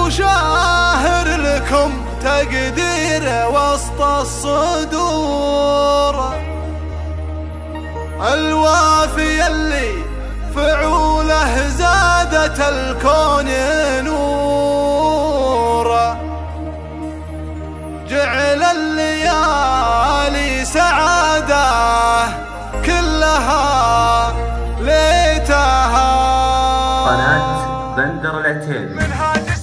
ابو شاهر لكم تقدير وسط الصدور، الوافي اللي فعوله زادت الكون نورا، جعل الليالي سعادة كلها ليتها. قناة بندر العتيبي. منهاجس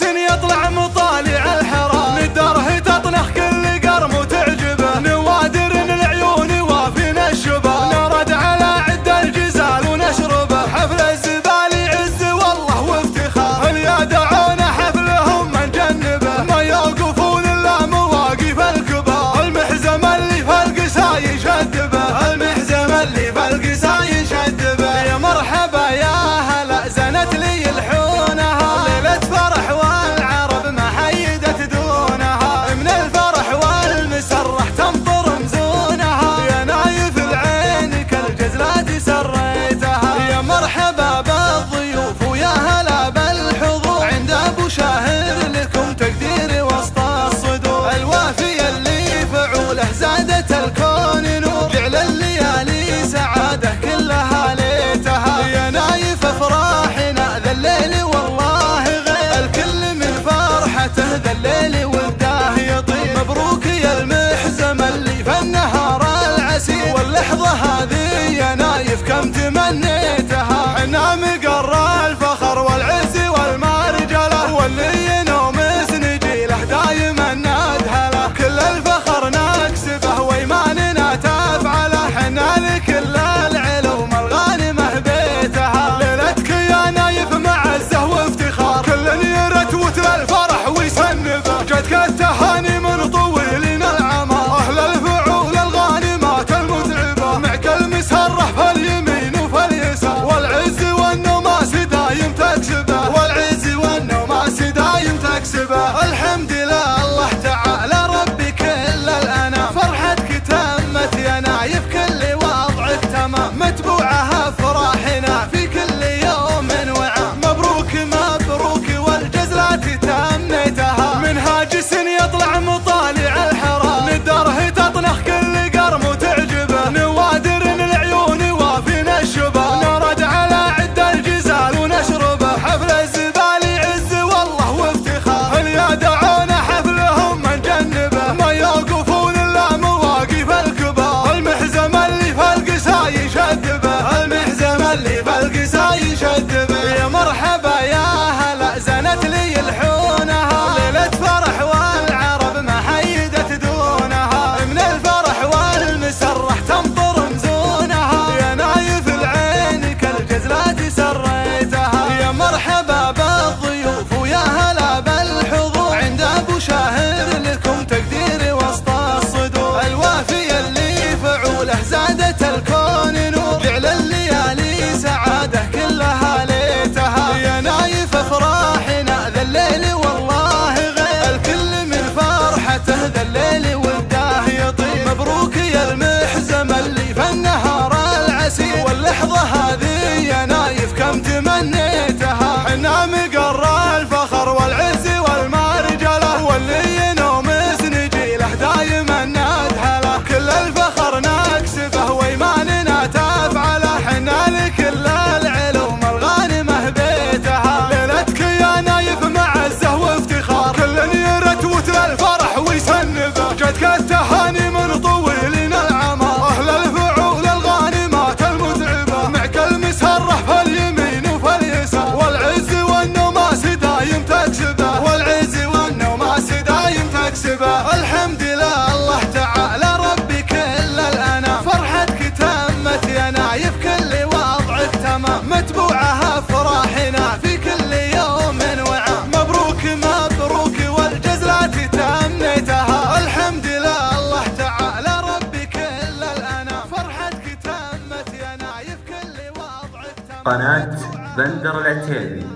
يطلع مطالع الحرام، ندره تطنخ كل قرم وتعجبه، نوادر العيون وافينا الشباب، نرد على عد الجزال ونشربه، حفل الزبال يعز والله وافتخار، اليدعون حفلهم من جنبه، ما يوقفون الا مواقف الكبار، المحزم اللي في القسا يشدبه، المحزم اللي في القسا يشدبه، يا مرحبا يا هلا زنت لي الحونها، ليلة فرح والعرب ما حيدت دونها، من الفرح والمسرح تمطر مزونها، يا نايف العين كالجزلات سريتها، يا مرحبا بالضيوف ويا هلا بالحضور، عند ابو شاهر لكم تقدير وسط الصدور، الوافي اللي فعوله زادت الكون نور، جعل الليالي سعادة كلها ليتها، يا نايف افراحنا ذا الليل والله غير، الكل من فرحته ذا الليل وده يطير، مبروك يا المحزم اللي في النهار العسير، واللحظة هذه يا نايف كم تمنيتها، حنا مقر الفخر والعز والمرجلة، واللي ينومس نجيله دايما ندهله، كل الفخر نكسبه وايماننا تفعله، حنا لكل العلوم الغانمة بيتها، ليلتك يا نايف معزة وافتخار، كل يرت وتر الفرح ويسنبه، جدك التهاني من طويلين العمر، اهل الفعول الغانمات المتعبة، معك المسرح في اليمين وفي اليسار، والعز والنوماس دايم تكسبه، والعز والنوماس دايم تكسبه، الحمد لله الله تعالى ربي كل الانام، فرحتك تمت يا نايف كل وضعك تمام، متبوعها افراحنا في كل يوم وعام، مبروك مبروك والجزلات تميتها، منهاجس يطلع مطالع الحرام، ندره تطنخ كل قرم وتعجبه، نوادر العيون وافينا الشباب، نرد على عد الجزال ونشربه، حفل الزبال يعز والله وافتخار، اليدعون حفلهم من جنبه، ما يوقفون الا مواقف الكبار، المحزم اللي في القسا يشدبه، المحزم اللي في القسا يشدبه، يا مرحبا يا هلا زنت لي الحونها، ليلة فرح والعرب ما حيدت دونها، من الفرح والمسرح تمطر مزونها، يا نايف العين كالجزلات سريتها، يا مرحبا بالضيوف ويا هلا بالحضور، عند ابو شاهر لكم تقدير وسط الصدور، الوافي اللي فعوله زادت الكون نور، جعل الليالي سعادة كلها ليتها، يا نايف افراحنا ذا الليل والله غير، الكل من فرحته ذا الليل وده يطير، مبروك يا المحزم اللي في النهار العسير، واللحظة هذه يا نايف كم تمنيتها، حنا مقر الفخر والعز والمرجلة، واللي ينومس نجيله دايما ندهله، كل الفخر نكسبه وايماننا تفعله، حنا لكل العلوم الغانمة بيتها، ليلتك يا نايف معزة وافتخار، كل يرت وتر الفرح ويسنبه، جدك التهاني من طويلين العمر، اهل الفعول الغانمات المتعبة، معك المسرح في اليمين وفي اليسار، والعز والنوماس دايم تكسبه، والعز والنوماس دايم تكسبه، الحمد لله الله تعالى ربي كل الانام، فرحتك تمت يا نايف كل وضعك تمام، متبوعها افراحنا في كل يوم وعام، مبروك مبروك والجزلات تميتها، الحمد لله الله تعالى ربي كل الانام، فرحتك تمت يا نايف كل وضعك تمام. قناة بندر العتيبي.